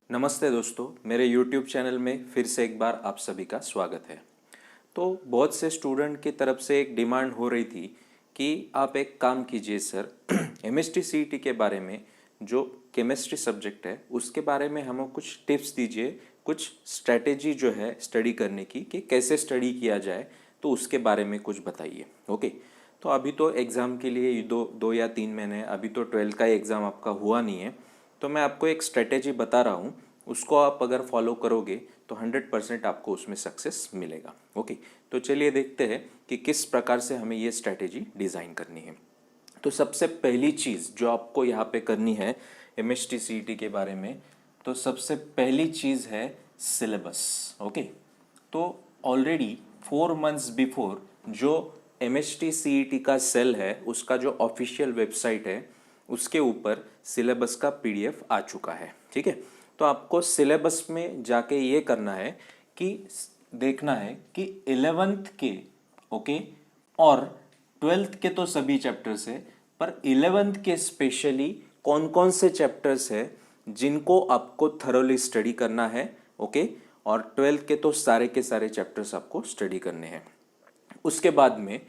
नमस्ते दोस्तों, मेरे YouTube चैनल में फिर से एक बार आप सभी का स्वागत है। तो बहुत से स्टूडेंट की तरफ से एक डिमांड हो रही थी कि आप एक काम कीजिए सर, एमएसटी सीईटी के बारे में जो केमिस्ट्री सब्जेक्ट है उसके बारे में हमें कुछ टिप्स दीजिए, कुछ स्ट्रैटेजी जो है स्टडी करने की कि कैसे स्टडी किया जाए, तो उसके बारे में कुछ बताइए। ओके, तो अभी तो एग्ज़ाम के लिए दो या 3 महीने, अभी तो 12th का एग्ज़ाम आपका हुआ नहीं है, तो मैं आपको एक स्ट्रेटेजी बता रहा हूँ, उसको आप अगर फॉलो करोगे तो 100% आपको उसमें सक्सेस मिलेगा। ओके, तो चलिए देखते हैं कि किस प्रकार से हमें ये स्ट्रेटेजी डिज़ाइन करनी है। तो सबसे पहली चीज़ जो आपको यहाँ पे करनी है एमएसटी सीईटी के बारे में, तो सबसे पहली चीज़ है सिलेबस। ओके, तो ऑलरेडी 4 मंथ्स बिफोर जो एमएसटी सीईटी का सेल है उसका जो ऑफिशियल वेबसाइट है उसके ऊपर सिलेबस का पीडीएफ आ चुका है। ठीक है, तो आपको सिलेबस में जाके ये करना है कि देखना है कि 11th के ओके और 12th के तो सभी चैप्टर्स है, पर 11th के स्पेशली कौन कौन से चैप्टर्स है जिनको आपको थरोली स्टडी करना है। ओके, और 12th के तो सारे के सारे चैप्टर्स आपको स्टडी करने हैं। उसके बाद में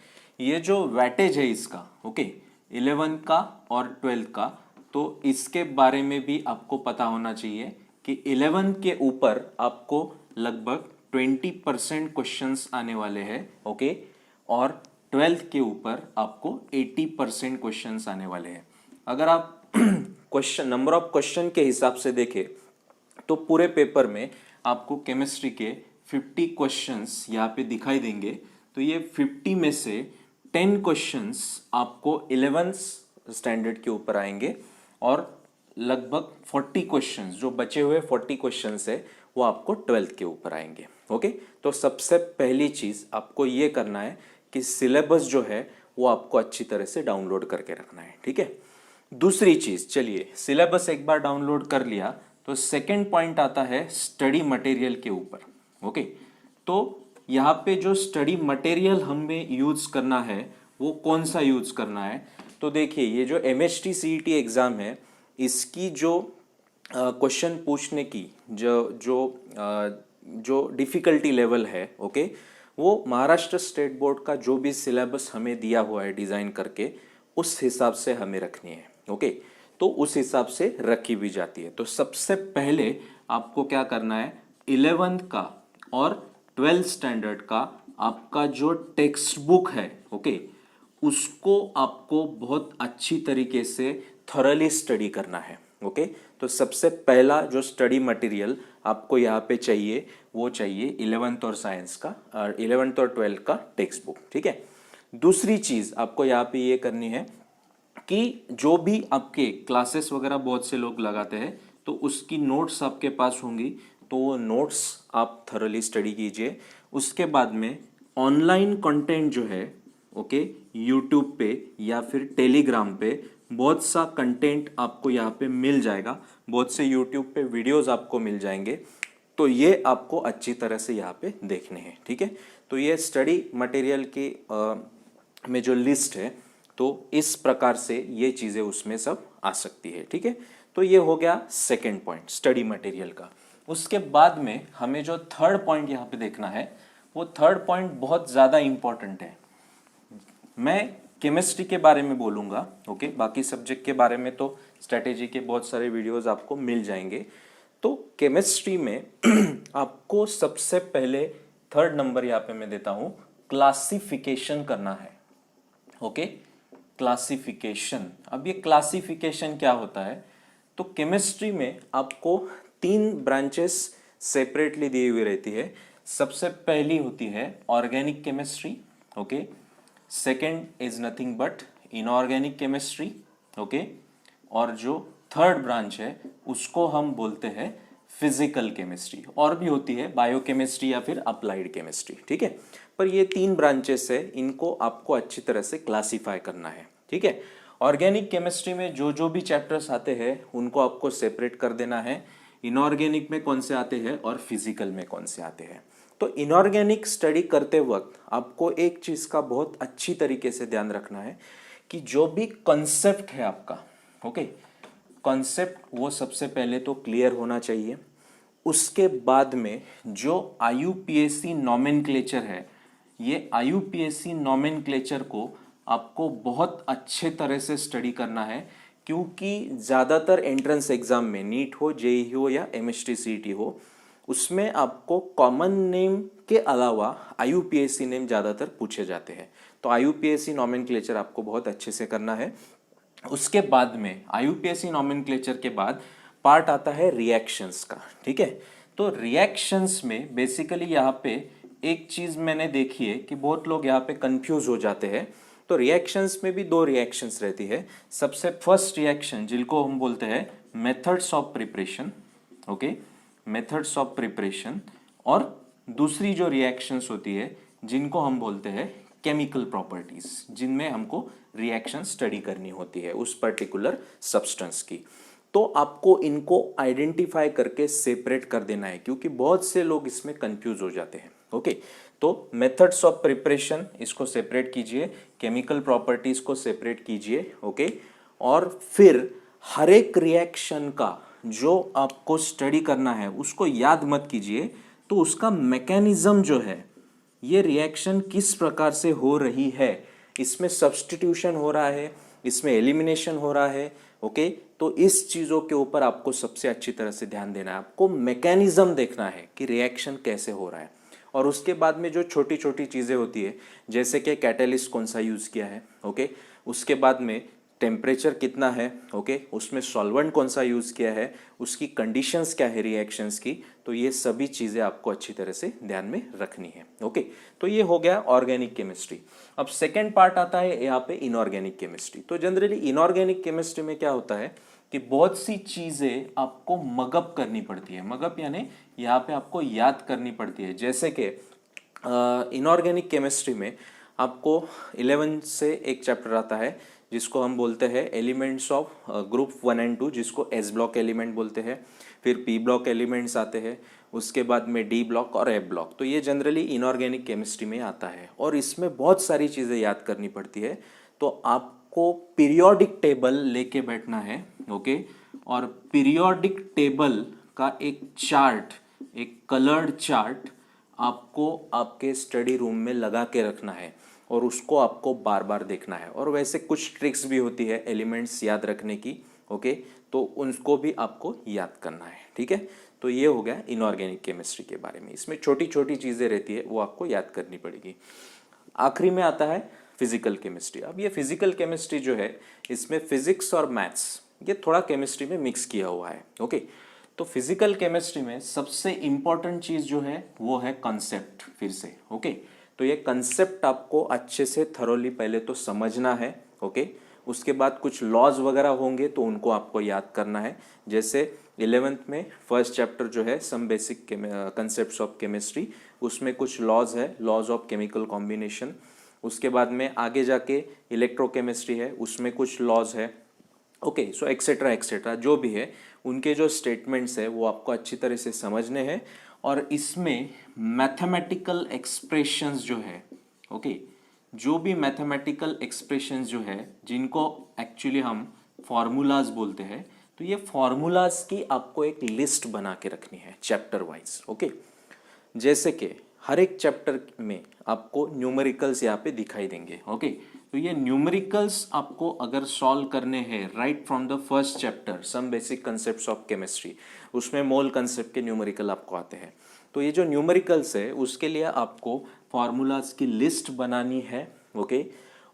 ये जो वेटेज है इसका, ओके, 11th का और 12th का, तो इसके बारे में भी आपको पता होना चाहिए कि 11th के ऊपर आपको लगभग 20% क्वेश्चंस आने वाले हैं। ओके, और 12th के ऊपर आपको 80% क्वेश्चंस आने वाले हैं। अगर आप क्वेश्चन नंबर ऑफ क्वेश्चन के हिसाब से देखें तो पूरे पेपर में आपको केमिस्ट्री के 50 क्वेश्चंस यहाँ पे दिखाई देंगे। तो ये 50 में से 10 क्वेश्चंस आपको 11th स्टैंडर्ड के ऊपर आएंगे और लगभग 40 क्वेश्चंस, जो बचे हुए 40 क्वेश्चंस है वो आपको 12th के ऊपर आएंगे। ओके, तो सबसे पहली चीज़ आपको ये करना है कि सिलेबस जो है वो आपको अच्छी तरह से डाउनलोड करके रखना है। ठीक है, दूसरी चीज़, चलिए सिलेबस एक बार डाउनलोड कर लिया तो सेकेंड पॉइंट आता है स्टडी मटेरियल के ऊपर। ओके, तो यहाँ पे जो स्टडी मटेरियल हमें यूज करना है वो कौन सा यूज करना है, तो देखिए ये जो एमएसटी सीईटी एग्ज़ाम है इसकी जो क्वेश्चन पूछने की जो डिफ़िकल्टी लेवल है, ओके, वो महाराष्ट्र स्टेट बोर्ड का जो भी सिलेबस हमें दिया हुआ है डिज़ाइन करके उस हिसाब से हमें रखनी है। ओके, तो उस हिसाब से रखी भी जाती है। तो सबसे पहले आपको क्या करना है, 11th का और 12th स्टैंडर्ड का आपका जो टेक्स्ट बुक है, ओके, उसको आपको बहुत अच्छी तरीके से थॉरली स्टडी करना है। ओके, तो सबसे पहला जो स्टडी मटेरियल आपको यहाँ पे चाहिए वो चाहिए 11th और साइंस का, 11th और 12th का टेक्स्ट बुक। ठीक है, दूसरी चीज़ आपको यहाँ पे ये करनी है कि जो भी आपके क्लासेस वगैरह बहुत से लोग लगाते हैं तो उसकी नोट्स आपके पास होंगी, तो वो नोट्स आप थरोली स्टडी कीजिए। उसके बाद में ऑनलाइन कंटेंट जो है, ओके, यूट्यूब पे या फिर टेलीग्राम पे बहुत सा कंटेंट आपको यहाँ पे मिल जाएगा, बहुत से यूट्यूब पे वीडियोस आपको मिल जाएंगे, तो ये आपको अच्छी तरह से यहाँ पे देखने हैं। ठीक है, तो ये स्टडी मटेरियल की में जो लिस्ट है, तो इस प्रकार से ये चीज़ें उसमें सब आ सकती है। ठीक है, तो ये हो गया सेकेंड पॉइंट स्टडी मटेरियल का। उसके बाद में हमें जो थर्ड पॉइंट यहाँ पे देखना है, वो थर्ड पॉइंट बहुत ज़्यादा इम्पॉर्टेंट है। मैं केमिस्ट्री के बारे में बोलूँगा, ओके, बाकी सब्जेक्ट के बारे में तो स्ट्रैटेजी के बहुत सारे वीडियोस आपको मिल जाएंगे। तो केमिस्ट्री में आपको सबसे पहले थर्ड नंबर यहाँ पे मैं देता हूँ, क्लासिफिकेशन करना है। Okay, classification. अब ये क्लासिफिकेशन क्या होता है, तो केमिस्ट्री में आपको 3 ब्रांचेस सेपरेटली दी हुई रहती है। सबसे पहली होती है organic chemistry, okay, second is nothing but inorganic chemistry, okay, और जो थर्ड ब्रांच है उसको हम बोलते हैं फिजिकल केमिस्ट्री, और भी होती है बायोकेमिस्ट्री या फिर अप्लाइड केमिस्ट्री। ठीक है, पर ये 3 ब्रांचेस है, इनको आपको अच्छी तरह से क्लासीफाई करना है। ठीक है, ऑर्गेनिक केमिस्ट्री में जो जो भी चैप्टर्स आते हैं उनको आपको सेपरेट कर देना है, इनऑर्गेनिक में कौन से आते हैं और फिजिकल में कौन से आते हैं। तो इनऑर्गेनिक स्टडी करते वक्त आपको एक चीज़ का बहुत अच्छी तरीके से ध्यान रखना है कि जो भी कंसेप्ट है आपका, ओके, कॉन्सेप्ट वो सबसे पहले तो क्लियर होना चाहिए। उसके बाद में जो IUPAC नॉमेनक्लेचर है, ये IUPAC नॉमेनक्लेचर को आपको बहुत अच्छे तरह से स्टडी करना है, क्योंकि ज़्यादातर एंट्रेंस एग्जाम में नीट हो, जेईई हो या MST CET हो, उसमें आपको कॉमन नेम के अलावा IUPAC नेम ज़्यादातर पूछे जाते हैं। तो IUPAC नॉमेनक्लेचर आपको बहुत अच्छे से करना है। उसके बाद में IUPAC नॉमेनक्लेचर के बाद पार्ट आता है रिएक्शंस का, ठीक है। तो रिएक्शंस में बेसिकली यहाँ पे एक चीज़ मैंने देखी है कि बहुत लोग यहाँ पे कंफ्यूज हो जाते हैं। तो रिएक्शंस में भी दो रिएक्शंस रहती है। सबसे फर्स्ट रिएक्शन जिनको हम बोलते हैं methods of preparation, okay, methods of preparation, और दूसरी जो रिएक्शंस होती है जिनको हम बोलते हैं केमिकल प्रॉपर्टीज, जिनमें हमको रिएक्शन स्टडी करनी होती है उस पर्टिकुलर सब्सटेंस की। तो आपको इनको आइडेंटिफाई करके सेपरेट कर देना है, क्योंकि बहुत से लोग इसमें कंफ्यूज हो जाते हैं, ओके। तो मेथड्स ऑफ प्रिपरेशन इसको सेपरेट कीजिए, केमिकल प्रॉपर्टीज को सेपरेट कीजिए, ओके। और फिर हर एक रिएक्शन का जो आपको स्टडी करना है उसको याद मत कीजिए, तो उसका मैकेनिज्म जो है, ये रिएक्शन किस प्रकार से हो रही है, इसमें सब्स्टिट्यूशन हो रहा है, इसमें एलिमिनेशन हो रहा है, ओके। तो इस चीज़ों के ऊपर आपको सबसे अच्छी तरह से ध्यान देना है। आपको मैकेनिज्म देखना है कि रिएक्शन कैसे हो रहा है। और उसके बाद में जो छोटी छोटी चीज़ें होती है, जैसे कि कैटलिस्ट कौन सा यूज़ किया है, ओके, उसके बाद में टेम्परेचर कितना है, ओके, उसमें सॉल्वेंट कौन सा यूज़ किया है, उसकी कंडीशंस क्या है रिएक्शंस की, तो ये सभी चीज़ें आपको अच्छी तरह से ध्यान में रखनी है, ओके। तो ये हो गया ऑर्गेनिक केमिस्ट्री। अब सेकेंड पार्ट आता है यहाँ पे इनऑर्गेनिक केमिस्ट्री। तो जनरली इनऑर्गेनिक केमिस्ट्री में क्या होता है कि बहुत सी चीज़ें आपको मगअप करनी पड़ती है। मगअप यानी यहाँ पे आपको याद करनी पड़ती है। जैसे कि इनऑर्गेनिक केमिस्ट्री में आपको 11 से एक चैप्टर आता है जिसको हम बोलते हैं एलिमेंट्स ऑफ ग्रुप 1 एंड 2, जिसको S ब्लॉक एलिमेंट बोलते हैं। फिर P ब्लॉक एलिमेंट्स आते हैं, उसके बाद में D ब्लॉक और F ब्लॉक। तो ये जनरली इनऑर्गेनिक केमिस्ट्री में आता है और इसमें बहुत सारी चीज़ें याद करनी पड़ती है। तो आपको पीरियोडिक टेबल लेके बैठना है, ओके। और पीरियोडिक टेबल का एक चार्ट, एक कलर्ड चार्ट आपको आपके स्टडी रूम में लगा के रखना है और उसको आपको बार बार देखना है। और वैसे कुछ ट्रिक्स भी होती है एलिमेंट्स याद रखने की, ओके, तो उनको भी आपको याद करना है, ठीक है। तो ये हो गया इनऑर्गेनिक केमिस्ट्री के बारे में। इसमें छोटी छोटी चीज़ें रहती है, वो आपको याद करनी पड़ेगी। आखिरी में आता है फिजिकल केमिस्ट्री। अब ये फिजिकल केमिस्ट्री जो है, इसमें फिजिक्स और मैथ्स ये थोड़ा केमिस्ट्री में मिक्स किया हुआ है, ओके। तो फिजिकल केमिस्ट्री में सबसे इंपॉर्टेंट चीज़ जो है वो है कंसेप्ट, फिर से, ओके। तो ये कंसेप्ट आपको अच्छे से थरोली पहले तो समझना है, ओके। उसके बाद कुछ लॉज वगैरह होंगे तो उनको आपको याद करना है। जैसे 11th में फर्स्ट चैप्टर जो है some basic concepts of chemistry, उसमें कुछ लॉज है, लॉज ऑफ केमिकल कॉम्बिनेशन। उसके बाद में आगे जाके इलेक्ट्रोकेमिस्ट्री है, उसमें कुछ लॉज है, ओके। सो एक्सेट्रा एक्सेट्रा जो भी है, उनके जो स्टेटमेंट्स है वो आपको अच्छी तरह से समझने हैं। और इसमें मैथमेटिकल एक्सप्रेशंस जो है, ओके, जो भी मैथमेटिकल एक्सप्रेशंस जो है जिनको एक्चुअली हम फार्मूलाज बोलते हैं, तो ये फार्मूलाज की आपको एक लिस्ट बना के रखनी है चैप्टर वाइज, ओके। जैसे कि हर एक चैप्टर में आपको न्यूमेरिकल्स यहाँ पे दिखाई देंगे, ओके। तो ये न्यूमेरिकल्स आपको अगर सॉल्व करने हैं right from the first chapter some basic concepts of chemistry, उसमें मोल कंसेप्ट के न्यूमेरिकल आपको आते हैं। तो ये जो न्यूमेरिकल्स है उसके लिए आपको फार्मूलाज की लिस्ट बनानी है, ओके।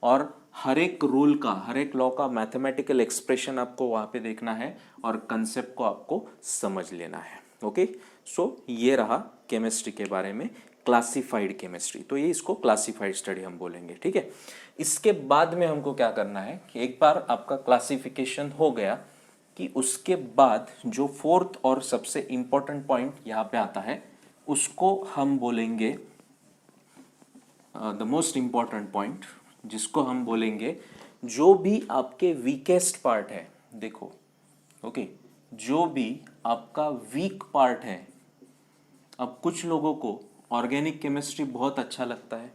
और हर एक रूल का, हर एक लॉ का मैथमेटिकल एक्सप्रेशन आपको वहाँ पे देखना है और कंसेप्ट को आपको समझ लेना है, ओके। सो ये रहा केमिस्ट्री के बारे में, क्लासिफाइड केमिस्ट्री। तो ये इसको क्लासिफाइड स्टडी हम बोलेंगे, ठीक है। इसके बाद में हमको क्या करना है कि एक बार आपका क्लासिफिकेशन हो गया कि उसके बाद जो फोर्थ और सबसे इंपॉर्टेंट पॉइंट यहाँ पे आता है उसको हम बोलेंगे द मोस्ट इंपॉर्टेंट पॉइंट, जिसको हम बोलेंगे जो भी आपके वीकेस्ट पार्ट है, देखो, ओके, जो भी आपका वीक पार्ट है। अब कुछ लोगों को ऑर्गेनिक केमिस्ट्री बहुत अच्छा लगता है,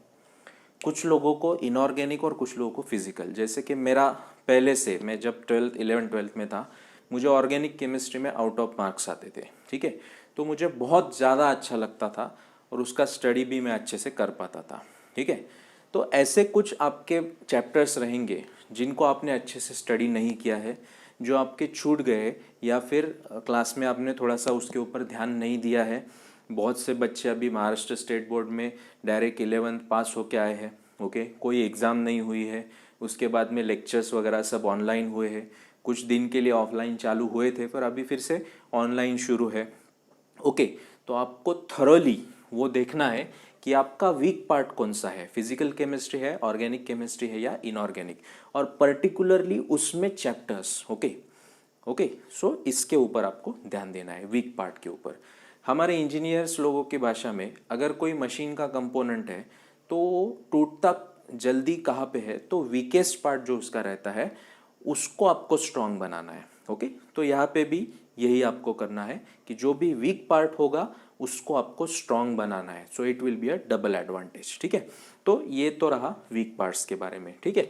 कुछ लोगों को इनऑर्गेनिक और कुछ लोगों को फिजिकल। जैसे कि मेरा पहले से, मैं जब 11th 12th में था, मुझे ऑर्गेनिक केमिस्ट्री में आउट ऑफ मार्क्स आते थे, ठीक है। तो मुझे बहुत ज़्यादा अच्छा लगता था और उसका स्टडी भी मैं अच्छे से कर पाता था, ठीक है। तो ऐसे कुछ आपके चैप्टर्स रहेंगे जिनको आपने अच्छे से स्टडी नहीं किया है, जो आपके छूट गए, या फिर क्लास में आपने थोड़ा सा उसके ऊपर ध्यान नहीं दिया है। बहुत से बच्चे अभी महाराष्ट्र स्टेट बोर्ड में डायरेक्ट 11th पास होके आए हैं, ओके, कोई एग्ज़ाम नहीं हुई है, उसके बाद में लेक्चर्स वगैरह सब ऑनलाइन हुए हैं, कुछ दिन के लिए ऑफलाइन चालू हुए थे पर अभी फिर से ऑनलाइन शुरू है, ओके। तो आपको थरोली वो देखना है कि आपका वीक पार्ट कौन सा है, फिजिकल केमिस्ट्री है, ऑर्गेनिक केमिस्ट्री है या इनऑर्गेनिक, और पर्टिकुलरली उसमें चैप्टर्स, ओके ओके। सो इसके ऊपर आपको ध्यान देना है, वीक पार्ट के ऊपर। हमारे इंजीनियर्स लोगों की भाषा में अगर कोई मशीन का कंपोनेंट है तो टूटता जल्दी कहाँ पे है, तो वीकेस्ट पार्ट जो उसका रहता है उसको आपको स्ट्रांग बनाना है, ओके। तो यहाँ पे भी यही आपको करना है कि जो भी वीक पार्ट होगा उसको आपको स्ट्रांग बनाना है, so it will be a double advantage, ठीक है। तो ये तो रहा वीक पार्ट्स के बारे में, ठीक है।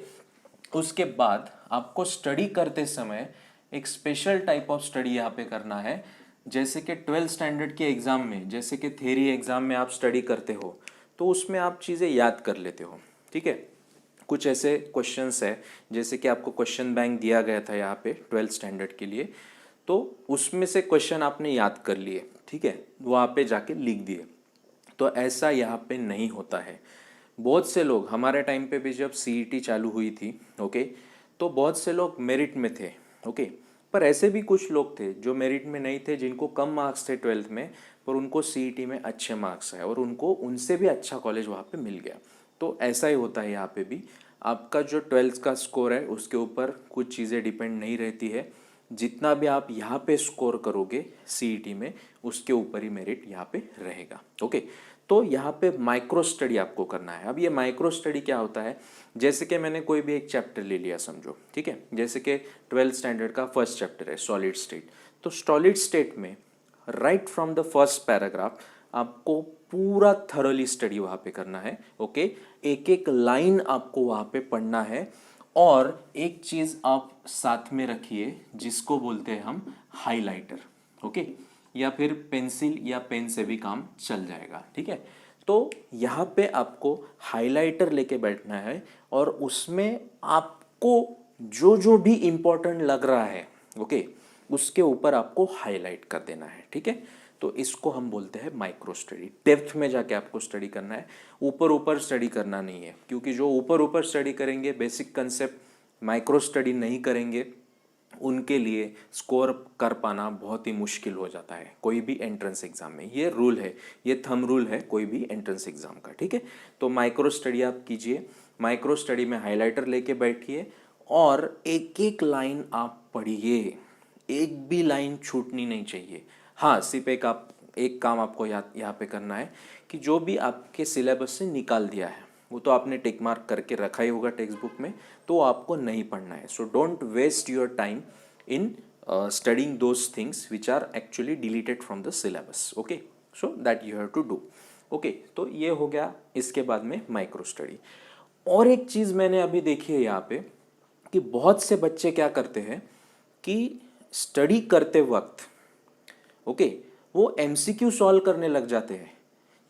उसके बाद आपको स्टडी करते समय एक स्पेशल टाइप ऑफ स्टडी यहाँ पे करना है। जैसे कि 12th स्टैंडर्ड के एग्ज़ाम में, जैसे कि थ्योरी एग्ज़ाम में आप स्टडी करते हो तो उसमें आप चीज़ें याद कर लेते हो, ठीक है। कुछ ऐसे क्वेश्चंस है, जैसे कि आपको क्वेश्चन बैंक दिया गया था यहाँ पे 12th स्टैंडर्ड के लिए, तो उसमें से क्वेश्चन आपने याद कर लिए, ठीक है, वहाँ पे जाके लिख दिए। तो ऐसा यहाँ पे नहीं होता है। बहुत से लोग, हमारे टाइम पे भी जब सीईटी चालू हुई थी, ओके, तो बहुत से लोग मेरिट में थे, ओके, पर ऐसे भी कुछ लोग थे जो मेरिट में नहीं थे, जिनको कम मार्क्स थे 12th में, पर उनको सीईटी में अच्छे मार्क्स आए और उनको उनसे भी अच्छा कॉलेज वहाँ पे मिल गया। तो ऐसा ही होता है यहाँ पे भी। आपका जो 12th का स्कोर है उसके ऊपर कुछ चीज़ें डिपेंड नहीं रहती है, जितना भी आप यहाँ पे स्कोर करोगे सीईटी में उसके ऊपर ही मेरिट यहाँ पे रहेगा, ओके। तो यहाँ पे माइक्रो स्टडी आपको करना है। अब ये माइक्रो स्टडी क्या होता है, जैसे कि मैंने कोई भी एक चैप्टर ले लिया समझो, ठीक है, जैसे कि 12th स्टैंडर्ड का फर्स्ट चैप्टर है सॉलिड स्टेट। तो सॉलिड स्टेट में right from the first paragraph आपको पूरा थरोली स्टडी वहाँ पे करना है, ओके। एक एक लाइन आपको वहाँ पे पढ़ना है, और एक चीज़ आप साथ में रखिए जिसको बोलते हैं हम हाइलाइटर, ओके, या फिर पेंसिल या पेन से भी काम चल जाएगा, ठीक है। तो यहाँ पे आपको हाइलाइटर लेके बैठना है और उसमें आपको जो जो भी इम्पोर्टेंट लग रहा है, ओके, उसके ऊपर आपको हाईलाइट कर देना है, ठीक है। तो इसको हम बोलते हैं माइक्रो स्टडी। डेप्थ में जाके आपको स्टडी करना है, ऊपर ऊपर स्टडी करना नहीं है, क्योंकि जो ऊपर ऊपर स्टडी करेंगे, बेसिक कंसेप्ट माइक्रो स्टडी नहीं करेंगे, उनके लिए स्कोर कर पाना बहुत ही मुश्किल हो जाता है कोई भी एंट्रेंस एग्जाम में। ये रूल है, ये थंब रूल है कोई भी एंट्रेंस एग्जाम का, ठीक है। तो माइक्रो स्टडी आप कीजिए, माइक्रो स्टडी में हाइलाइटर लेके बैठिए और एक एक लाइन आप पढ़िए, एक भी लाइन छूटनी नहीं चाहिए। हाँ, सिर्फ एक काम आपको यहाँ पे करना है कि जो भी आपके सिलेबस से निकाल दिया है वो तो आपने टिक मार्क करके रखा ही होगा टेक्स्ट बुक में, तो आपको नहीं पढ़ना है। So don't waste your time in studying those things which are actually deleted from the syllabus, okay. So that you have to do, okay. तो ये हो गया इसके बाद में माइक्रो स्टडी। और एक चीज़ मैंने अभी देखी है यहाँ पे कि बहुत से बच्चे क्या करते हैं कि स्टडी करते वक्त, ओके, वो एमसीक्यू सॉल्व करने लग जाते हैं।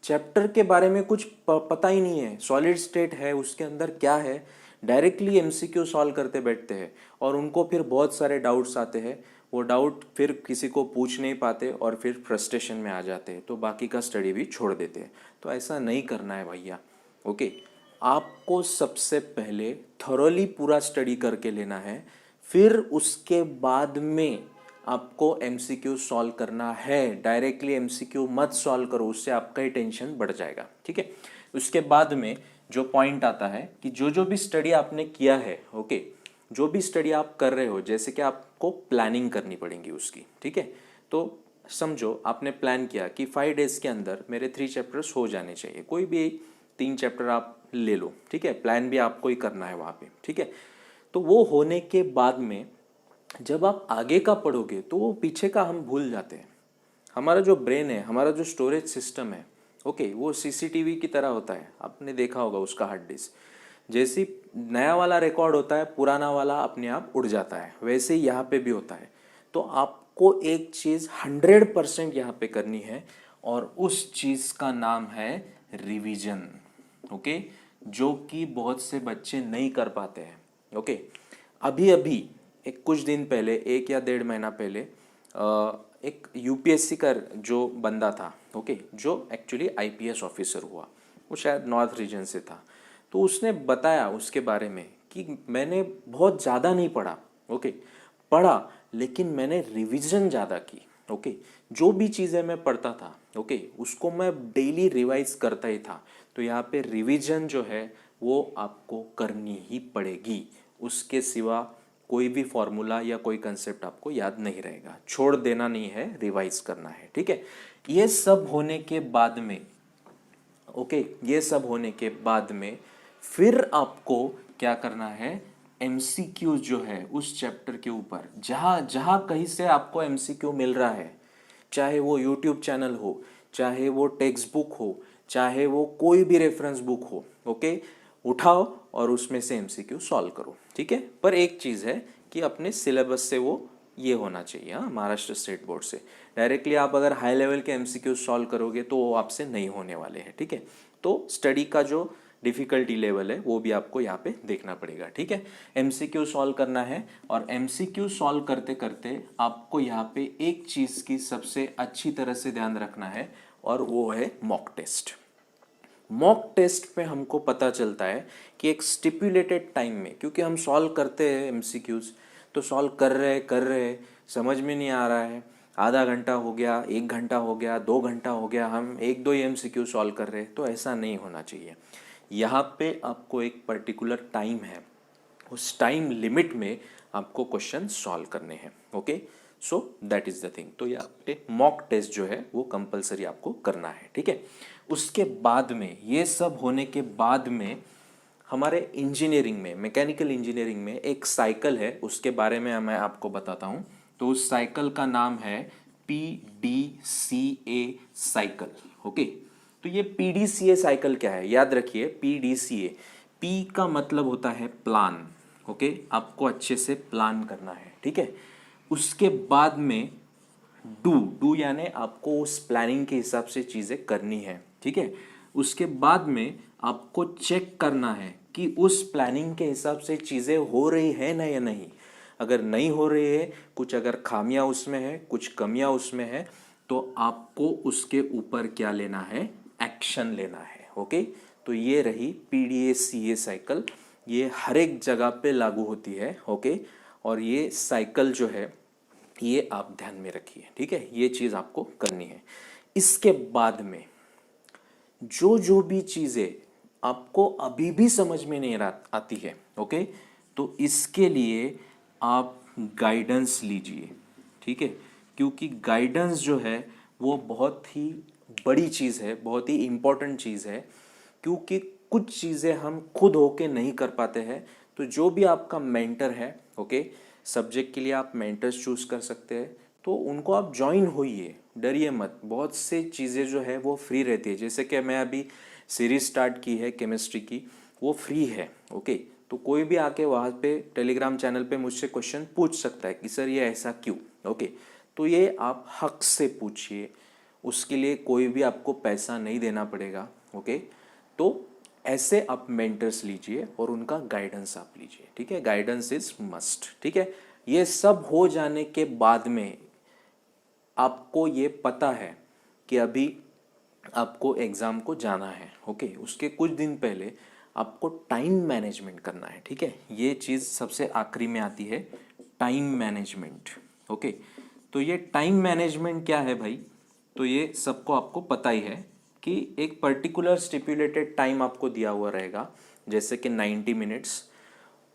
चैप्टर के बारे में कुछ पता ही नहीं है, सॉलिड स्टेट है उसके अंदर क्या है, डायरेक्टली एमसीक्यू सॉल्व करते बैठते हैं और उनको फिर बहुत सारे डाउट्स आते हैं। वो डाउट फिर किसी को पूछ नहीं पाते और फिर फ्रस्ट्रेशन में आ जाते हैं, तो बाकी का स्टडी भी छोड़ देते हैं। तो ऐसा नहीं करना है भैया, ओके। आपको सबसे पहले थॉरोली पूरा स्टडी करके लेना है, फिर उसके बाद में आपको एमसीक्यू सॉल्व करना है। डायरेक्टली एमसीक्यू मत सॉल्व करो, उससे आपका ही टेंशन बढ़ जाएगा, ठीक है। उसके बाद में जो पॉइंट आता है कि जो जो भी स्टडी आपने किया है, ओके, जो भी स्टडी आप कर रहे हो, जैसे कि आपको प्लानिंग करनी पड़ेगी उसकी, ठीक है। तो समझो आपने प्लान किया कि 5 डेज के अंदर मेरे 3 चैप्टर्स हो जाने चाहिए, कोई भी 3 चैप्टर आप ले लो, ठीक है। प्लान भी आपको ही करना है वहाँ पे, ठीक है। तो वो होने के बाद में जब आप आगे का पढ़ोगे तो वो पीछे का हम भूल जाते हैं। हमारा जो ब्रेन है, हमारा जो स्टोरेज सिस्टम है, ओके, वो सीसीटीवी की तरह होता है, आपने देखा होगा उसका हार्ड डिस्क। जैसी नया वाला रिकॉर्ड होता है, पुराना वाला अपने आप उड़ जाता है, वैसे ही यहाँ पे भी होता है। तो आपको एक चीज़ 100% यहाँ पे करनी है और उस चीज़ का नाम है रिवीजन। ओके, जो कि बहुत से बच्चे नहीं कर पाते हैं। ओके, अभी अभी एक कुछ दिन पहले, 1 या 1.5 महीना पहले एक यूपीएससी का जो बंदा था, ओके, जो एक्चुअली आईपीएस ऑफिसर हुआ, वो शायद नॉर्थ रीजन से था। तो उसने बताया उसके बारे में कि मैंने बहुत ज़्यादा नहीं पढ़ा, ओके, पढ़ा लेकिन मैंने रिवीजन ज़्यादा की। ओके, जो भी चीज़ें मैं पढ़ता था, ओके, उसको मैं डेली रिवाइज करता ही था। तो यहाँ पे रिवीजन जो है वो आपको करनी ही पड़ेगी, उसके सिवा कोई भी फॉर्मूला या कोई कंसेप्ट आपको याद नहीं रहेगा। छोड़ देना नहीं है, रिवाइज करना है। ठीक है, ये सब होने के बाद में, ओके, ये सब होने के बाद में फिर आपको क्या करना है, एमसीक्यू जो है उस चैप्टर के ऊपर, जहाँ जहाँ कहीं से आपको एमसीक्यू मिल रहा है, चाहे वो यूट्यूब चैनल हो, चाहे वो टेक्स्ट बुक हो, चाहे वो कोई भी रेफरेंस बुक हो, ओके, उठाओ और उसमें से एमसीक्यू सॉल्व करो। ठीक है, पर एक चीज़ है कि अपने सिलेबस से वो ये होना चाहिए। हाँ, महाराष्ट्र स्टेट बोर्ड से डायरेक्टली आप अगर हाई लेवल के एमसीक्यू सॉल्व करोगे तो वो आपसे नहीं होने वाले हैं। ठीक है, तो स्टडी का जो डिफ़िकल्टी लेवल है वो भी आपको यहाँ पे देखना पड़ेगा। ठीक है, एमसीक्यू सॉल्व करना है और एमसीक्यू सॉल्व करते करते आपको यहाँ पे एक चीज़ की सबसे अच्छी तरह से ध्यान रखना है और वो है मॉक टेस्ट। मॉक टेस्ट पे हमको पता चलता है कि एक स्टिपुलेटेड टाइम में, क्योंकि हम सॉल्व करते हैं एमसीक्यूज, तो सॉल्व कर रहे समझ में नहीं आ रहा है, आधा घंटा हो गया, 1 घंटा हो गया, 2 घंटा हो गया, हम 1-2 एमसीक्यू सॉल्व कर रहे हैं, तो ऐसा नहीं होना चाहिए। यहाँ पे आपको एक पर्टिकुलर टाइम है, उस टाइम लिमिट में आपको क्वेश्चन सॉल्व करने हैं। Okay, so that is the thing. तो यहाँ पे मॉक टेस्ट जो है वो कंपलसरी आपको करना है। ठीक है, उसके बाद में, ये सब होने के बाद में, हमारे इंजीनियरिंग में, मैकेनिकल इंजीनियरिंग में एक साइकिल है, उसके बारे में मैं आपको बताता हूँ। तो उस साइकिल का नाम है PDCA साइकिल। ओके, तो ये PDCA साइकिल क्या है, याद रखिए, PDCA, P का मतलब होता है प्लान। ओके, आपको अच्छे से प्लान करना है। ठीक है, उसके बाद में डू यानी आपको उस प्लानिंग के हिसाब से चीज़ें करनी है। ठीक है, उसके बाद में आपको चेक करना है कि उस प्लानिंग के हिसाब से चीज़ें हो रही है ना या नहीं। अगर नहीं हो रही है, कुछ अगर खामियां उसमें है, कुछ कमियां उसमें है, तो आपको उसके ऊपर क्या लेना है, एक्शन लेना है। ओके, तो ये रही PDCA साइकिल, ये हर एक जगह पे लागू होती है। ओके, और ये साइकिल जो है ये आप ध्यान में रखिए। ठीक है, ये चीज़ आपको करनी है। इसके बाद में जो जो भी चीज़ें आपको अभी भी समझ में नहीं आती है, ओके, तो इसके लिए आप गाइडेंस लीजिए। ठीक है, क्योंकि गाइडेंस जो है वो बहुत ही बड़ी चीज़ है, बहुत ही इम्पोर्टेंट चीज़ है, क्योंकि कुछ चीज़ें हम खुद होके नहीं कर पाते हैं। तो जो भी आपका मेंटर है, ओके, सब्जेक्ट के लिए आप मेंटर्स चूज़ कर सकते हैं, तो उनको आप ज्वाइन होइए, डरिए मत। बहुत से चीज़ें जो है वो फ्री रहती है, जैसे कि मैं अभी सीरीज स्टार्ट की है केमिस्ट्री की, वो फ्री है। ओके, तो कोई भी आके वहाँ पे टेलीग्राम चैनल पे मुझसे क्वेश्चन पूछ सकता है कि सर ये ऐसा क्यों। ओके, तो ये आप हक से पूछिए, उसके लिए कोई भी आपको पैसा नहीं देना पड़ेगा। ओके, तो ऐसे आप मेंटर्स लीजिए और उनका गाइडेंस आप लीजिए। ठीक है, गाइडेंस इज मस्ट। ठीक है, ये सब हो जाने के बाद में आपको ये पता है कि अभी आपको एग्ज़ाम को जाना है। ओके, उसके कुछ दिन पहले आपको टाइम मैनेजमेंट करना है। ठीक है, ये चीज़ सबसे आखिरी में आती है, टाइम मैनेजमेंट। ओके, तो ये टाइम मैनेजमेंट क्या है भाई, तो ये सबको आपको पता ही है कि एक पर्टिकुलर स्टिपुलेटेड टाइम आपको दिया हुआ रहेगा, जैसे कि 90 मिनट्स।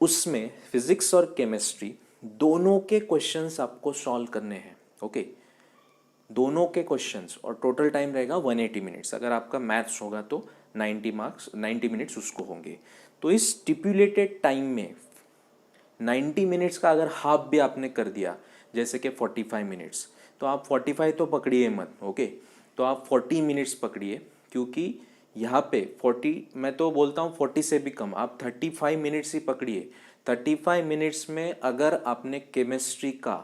उसमें फिजिक्स और केमिस्ट्री दोनों के क्वेश्चंस आपको सॉल्व करने हैं। ओके, दोनों के क्वेश्चंस, और टोटल टाइम रहेगा 180 मिनट्स। अगर आपका मैथ्स होगा तो 90 मिनट्स उसको होंगे। तो इस स्टिपुलेटेड टाइम में 90 मिनट्स का अगर हाफ भी आपने कर दिया, जैसे कि 45 मिनट्स, तो आप 45 तो पकड़िए मत। ओके, तो आप 40 मिनट्स पकड़िए, क्योंकि यहाँ पे 40, मैं तो बोलता हूँ 40 से भी कम, आप 35 मिनट्स ही पकड़िए। 35 मिनट्स में अगर आपने केमिस्ट्री का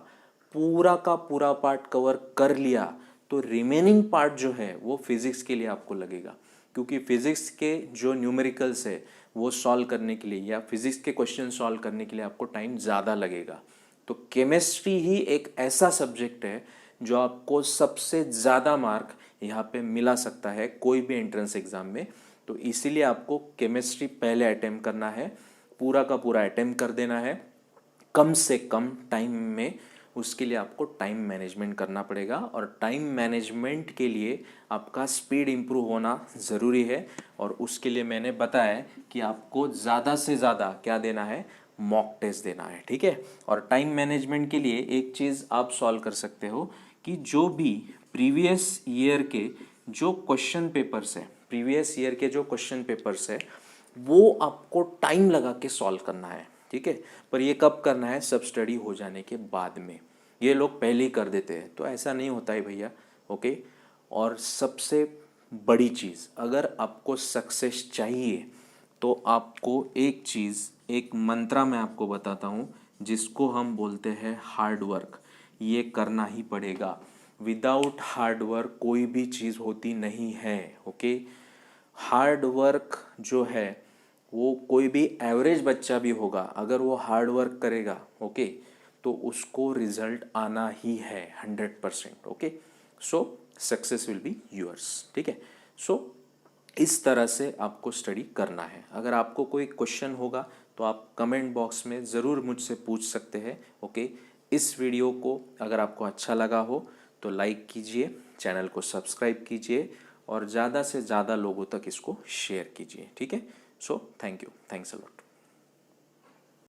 पूरा का पूरा पार्ट कवर कर लिया तो रिमेनिंग पार्ट जो है वो फिजिक्स के लिए आपको लगेगा, क्योंकि फिजिक्स के जो न्यूमेरिकल्स है वो सॉल्व करने के लिए या फिजिक्स के क्वेश्चन सॉल्व करने के लिए आपको टाइम ज़्यादा लगेगा। तो केमिस्ट्री ही एक ऐसा सब्जेक्ट है जो आपको सबसे ज़्यादा मार्क यहाँ पे मिला सकता है कोई भी एंट्रेंस एग्ज़ाम में। तो इसीलिए आपको केमिस्ट्री पहले अटेम्प्ट करना है, पूरा का पूरा अटेम्प्ट कर देना है कम से कम टाइम में। उसके लिए आपको टाइम मैनेजमेंट करना पड़ेगा और टाइम मैनेजमेंट के लिए आपका स्पीड इम्प्रूव होना ज़रूरी है। और उसके लिए मैंने बताया कि आपको ज़्यादा से ज़्यादा क्या देना है, मॉक टेस्ट देना है, ठीक है। और टाइम मैनेजमेंट के लिए एक चीज़ आप सॉल्व कर सकते हो कि जो भी प्रीवियस ईयर के जो क्वेश्चन पेपर्स है, प्रीवियस ईयर के जो क्वेश्चन पेपर्स है वो आपको टाइम लगा के सॉल्व करना है, ठीक है। पर ये कब करना है, सब स्टडी हो जाने के बाद में। ये लोग पहले ही कर देते हैं, तो ऐसा नहीं होता है भैया, ओके। और सबसे बड़ी चीज़, अगर आपको सक्सेस चाहिए तो आपको एक चीज़, एक मंत्रा मैं आपको बताता हूँ जिसको हम बोलते हैं हार्ड वर्क। ये करना ही पड़ेगा। विदाउट हार्ड वर्क कोई भी चीज़ होती नहीं है, ओके। हार्ड वर्क जो है वो कोई भी एवरेज बच्चा भी होगा, अगर वो हार्ड वर्क करेगा, ओके, तो उसको रिजल्ट आना ही है 100%, okay. So success will be yours, ठीक है। सो इस तरह से आपको स्टडी करना है। अगर आपको कोई क्वेश्चन होगा तो आप कमेंट बॉक्स में ज़रूर मुझसे पूछ सकते हैं, ओके। इस वीडियो को अगर आपको अच्छा लगा हो तो लाइक कीजिए, चैनल को सब्सक्राइब कीजिए और ज़्यादा से ज़्यादा लोगों तक इसको शेयर कीजिए, ठीक है। So thank you, thanks a lot.